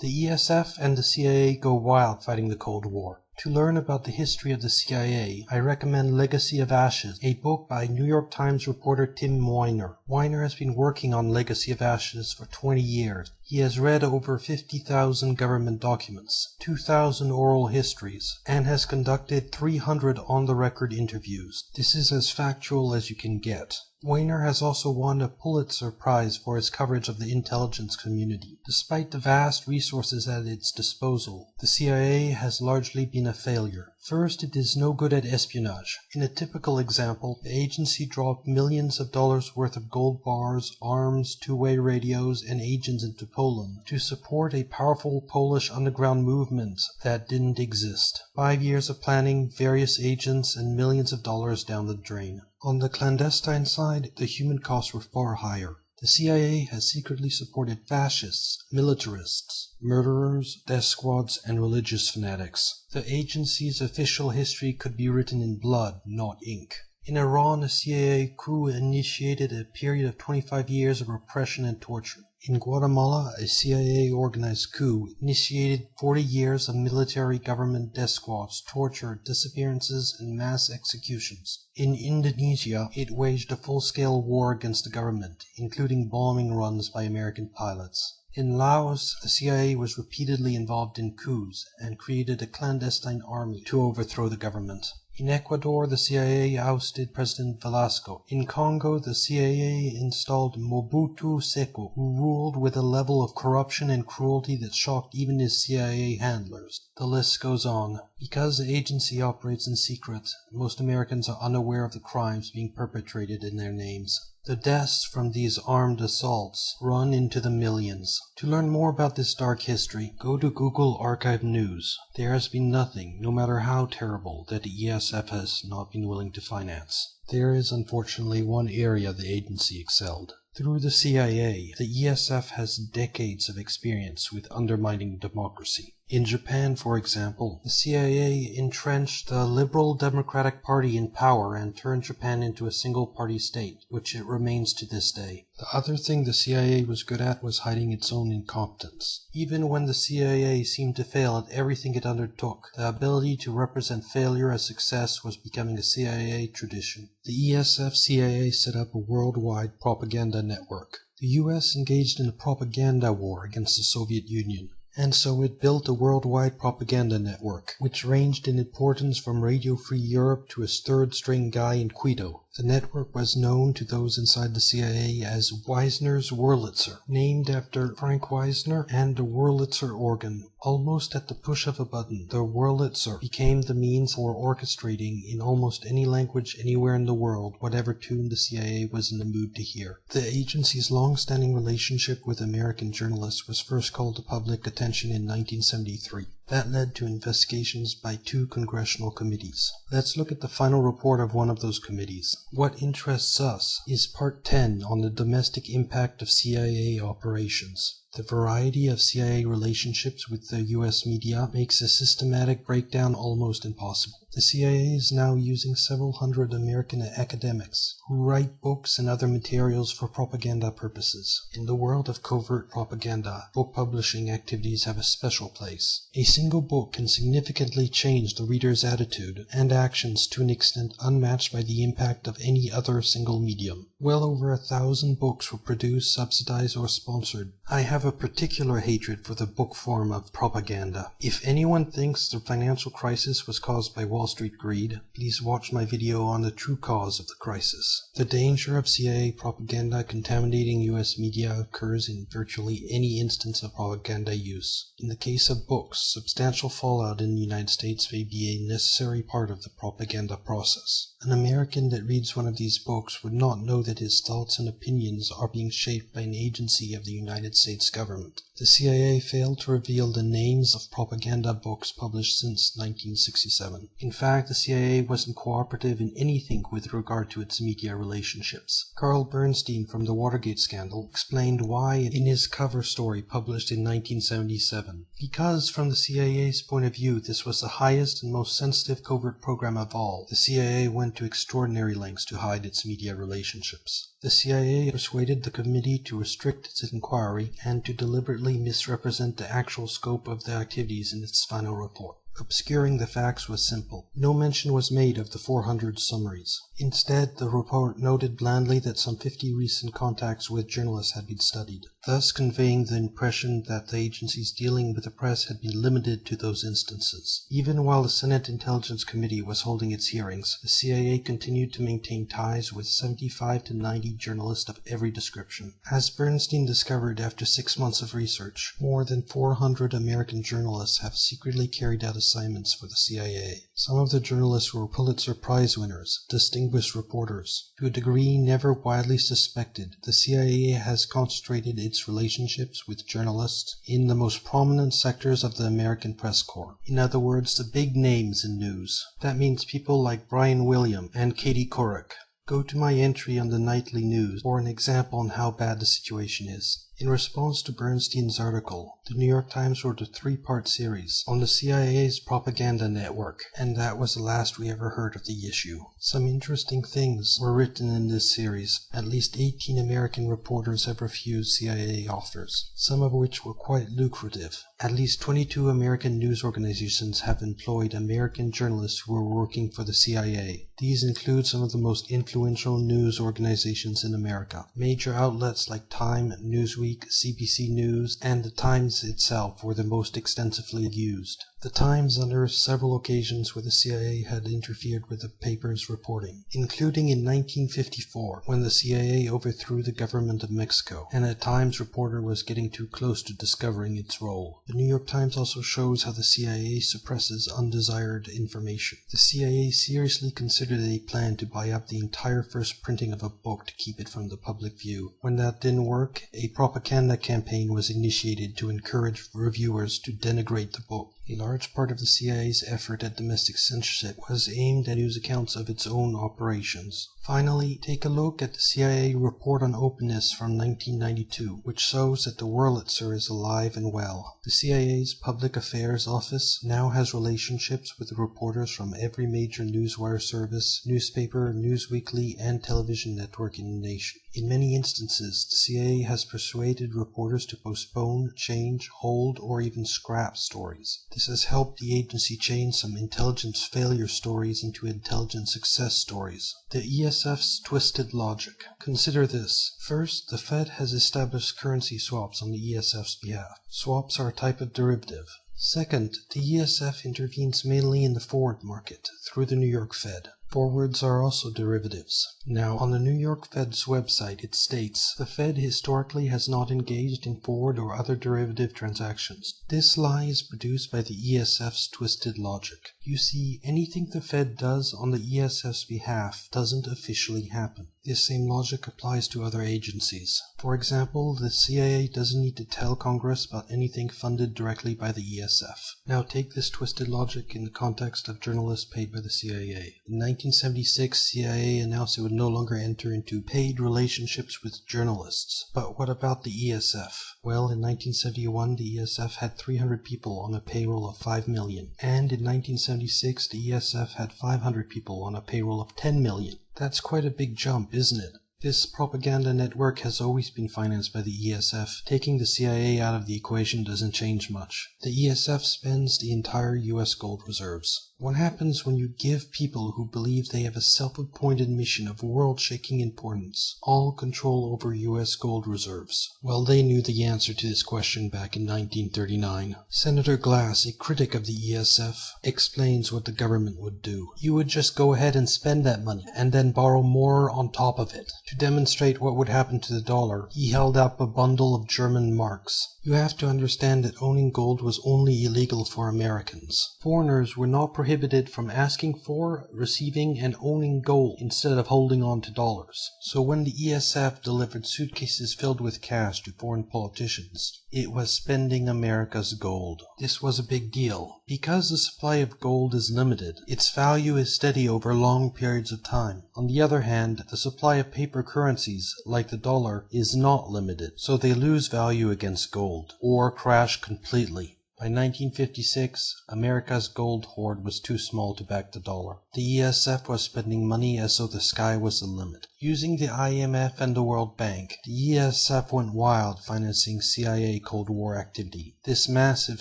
The ESF and the CIA go wild fighting the Cold War. To learn about the history of the CIA, I recommend Legacy of Ashes, a book by New York Times reporter Tim Weiner. Weiner has been working on Legacy of Ashes for 20 years. He has read over 50,000 government documents, 2,000 oral histories, and has conducted 300 on-the-record interviews. This is as factual as you can get. Weiner has also won a Pulitzer Prize for his coverage of the intelligence community. Despite the vast resources at its disposal, the CIA has largely been a failure. First, it is no good at espionage. In a typical example, the agency dropped millions of dollars worth of gold bars, arms, two-way radios, and agents into Poland to support a powerful Polish underground movement that didn't exist. 5 years of planning, various agents, and millions of dollars down the drain. On the clandestine side, the human costs were far higher. The CIA has secretly supported fascists, militarists, murderers, death squads, and religious fanatics. The agency's official history could be written in blood, not ink. In Iran, a CIA coup initiated a period of 25 years of repression and torture. In Guatemala, a CIA-organized coup initiated 40 years of military government death squads, torture, disappearances, and mass executions. In Indonesia, it waged a full-scale war against the government, including bombing runs by American pilots. In Laos, the CIA was repeatedly involved in coups and created a clandestine army to overthrow the government. In Ecuador, the CIA ousted President Velasco. In Congo, the CIA installed Mobutu Seko, who ruled with a level of corruption and cruelty that shocked even his CIA handlers. The list goes on. Because the agency operates in secret, most Americans are unaware of the crimes being perpetrated in their names. The deaths from these armed assaults run into the millions. To learn more about this dark history, go to Google Archive News. There has been nothing, no matter how terrible, that the ESF has not been willing to finance. There is unfortunately one area the agency excelled. Through the CIA, the ESF has decades of experience with undermining democracy. In Japan, for example, the CIA entrenched the Liberal Democratic Party in power and turned Japan into a single-party state, which it remains to this day. The other thing the CIA was good at was hiding its own incompetence. Even when the CIA seemed to fail at everything it undertook, the ability to represent failure as success was becoming a CIA tradition. The ESF-CIA set up a worldwide propaganda network. The US engaged in a propaganda war against the Soviet Union. And so it built a worldwide propaganda network, which ranged in importance from Radio Free Europe to a third-string guy in Quito. The network was known to those inside the CIA as Wisner's Wurlitzer, named after Frank Wisner and the Wurlitzer organ. Almost at the push of a button, the Wurlitzer became the means for orchestrating in almost any language anywhere in the world whatever tune the CIA was in the mood to hear. The agency's long-standing relationship with American journalists was first called to public attention in 1973. That led to investigations by 2 congressional committees. Let's look at the final report of one of those committees. What interests us is Part 10 on the domestic impact of CIA operations. The variety of CIA relationships with the US media makes a systematic breakdown almost impossible. The CIA is now using several hundred American academics who write books and other materials for propaganda purposes. In the world of covert propaganda, book publishing activities have a special place. A single book can significantly change the reader's attitude and actions to an extent unmatched by the impact of any other single medium. Well over 1,000 books were produced, subsidized, or sponsored. I have a particular hatred for the book form of propaganda. If anyone thinks the financial crisis was caused by Wall Street greed, please watch my video on the true cause of the crisis. The danger of CIA propaganda contaminating US media occurs in virtually any instance of propaganda use. In the case of books, substantial fallout in the United States may be a necessary part of the propaganda process. An American that reads one of these books would not know that his thoughts and opinions are being shaped by an agency of the United States government. The CIA failed to reveal the names of propaganda books published since 1967. In fact, the CIA wasn't cooperative in anything with regard to its media relationships. Carl Bernstein from the Watergate scandal explained why in his cover story published in 1977. Because from the CIA's point of view, this was the highest and most sensitive covert program of all, the CIA went to extraordinary lengths to hide its media relationships. The CIA persuaded the committee to restrict its inquiry and to deliberately misrepresent the actual scope of the activities in its final report. Obscuring the facts was simple. No mention was made of the 400 summaries. Instead, the report noted blandly that some 50 recent contacts with journalists had been studied, thus conveying the impression that the agency's dealing with the press had been limited to those instances. Even while the Senate Intelligence Committee was holding its hearings, the CIA continued to maintain ties with 75 to 90 journalists of every description. As Bernstein discovered after 6 months of research, more than 400 American journalists have secretly carried out assignments for the CIA. Some of the journalists were Pulitzer Prize winners, distinguished reporters. To a degree never widely suspected, the CIA has concentrated its relationships with journalists in the most prominent sectors of the American press corps. In other words, the big names in news. That means people like Brian Williams and Katie Couric. Go to my entry on the Nightly News for an example on how bad the situation is. In response to Bernstein's article, the New York Times wrote a 3-part series on the CIA's propaganda network, and that was the last we ever heard of the issue. Some interesting things were written in this series. At least 18 American reporters have refused CIA offers, some of which were quite lucrative. At least 22 American news organizations have employed American journalists who were working for the CIA. These include some of the most influential news organizations in America. Major outlets like Time, Newsweek, CBC News, and the Times itself were the most extensively used. The Times unearthed several occasions where the CIA had interfered with the paper's reporting, including in 1954, when the CIA overthrew the government of Mexico, and a Times reporter was getting too close to discovering its role. The New York Times also shows how the CIA suppresses undesired information. The CIA seriously considered a plan to buy up the entire first printing of a book to keep it from the public view. When that didn't work, a propaganda campaign was initiated to encourage reviewers to denigrate the book. A large part of the CIA's effort at domestic censorship was aimed at news accounts of its own operations. Finally, take a look at the CIA Report on Openness from 1992, which shows that the Wurlitzer is alive and well. The CIA's Public Affairs Office now has relationships with reporters from every major newswire service, newspaper, newsweekly, and television network in the nation. In many instances, the CIA has persuaded reporters to postpone, change, hold, or even scrap stories. This has helped the agency change some intelligence failure stories into intelligence success stories. The ESF's twisted logic. Consider this. First, the Fed has established currency swaps on the ESF's behalf. Swaps are a type of derivative. Second, the ESF intervenes mainly in the forward market through the New York Fed. Forwards are also derivatives. Now, on the New York Fed's website, it states, the Fed historically has not engaged in forward or other derivative transactions. This lie is produced by the ESF's twisted logic. You see, anything the Fed does on the ESF's behalf doesn't officially happen. This same logic applies to other agencies. For example, the CIA doesn't need to tell Congress about anything funded directly by the ESF. Now take this twisted logic in the context of journalists paid by the CIA. In 1976, CIA announced it would no longer enter into paid relationships with journalists. But what about the ESF? Well, in 1971, the ESF had 300 people on a payroll of 5 million. And in 1976, the ESF had 500 people on a payroll of 10 million. That's quite a big jump, isn't it? This propaganda network has always been financed by the ESF. Taking the CIA out of the equation doesn't change much. The ESF spends the entire US gold reserves. What happens when you give people who believe they have a self-appointed mission of world-shaking importance all control over US gold reserves? Well, they knew the answer to this question back in 1939. Senator Glass, a critic of the ESF, explains what the government would do. You would just go ahead and spend that money, and then borrow more on top of it. To demonstrate what would happen to the dollar, he held up a bundle of German marks. You have to understand that owning gold was only illegal for Americans. Foreigners were not prohibited from asking for, receiving, and owning gold instead of holding on to dollars. So when the ESF delivered suitcases filled with cash to foreign politicians, it was spending America's gold. This was a big deal. Because the supply of gold is limited, its value is steady over long periods of time. On the other hand, the supply of paper currencies, like the dollar, is not limited, so they lose value against gold, or crash completely. By 1956, America's gold hoard was too small to back the dollar. The ESF was spending money as though the sky was the limit. Using the IMF and the World Bank, the ESF went wild financing CIA Cold War activity. This massive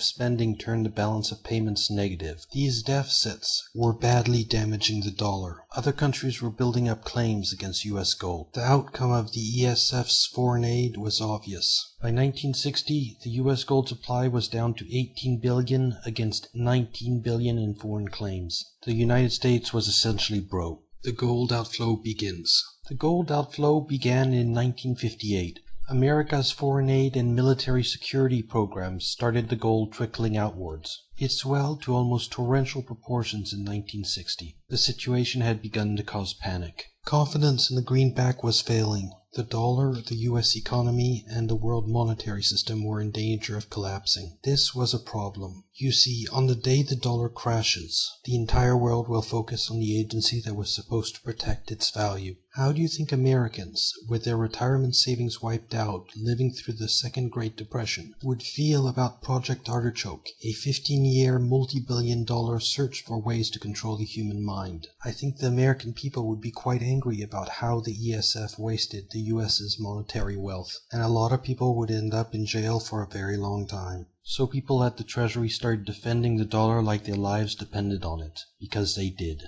spending turned the balance of payments negative. These deficits were badly damaging the dollar. Other countries were building up claims against US gold. The outcome of the ESF's foreign aid was obvious. By 1960, the US gold supply was down to 18 billion against 19 billion in foreign claims. The United States was essentially broke. The gold outflow begins. The gold outflow began in 1958. America's foreign aid and military security programs started the gold trickling outwards. It swelled to almost torrential proportions in 1960. The situation had begun to cause panic. Confidence in the greenback was failing. The dollar, the US economy, and the world monetary system were in danger of collapsing. This was a problem. You see, on the day the dollar crashes, the entire world will focus on the agency that was supposed to protect its value. How do you think Americans, with their retirement savings wiped out, living through the Second Great Depression, would feel about Project Artichoke, a 15-year, multi-billion-dollar search for ways to control the human mind? I think the American people would be quite angry about how the ESF wasted the US's monetary wealth, and a lot of people would end up in jail for a very long time. So people at the Treasury started defending the dollar like their lives depended on it, because they did.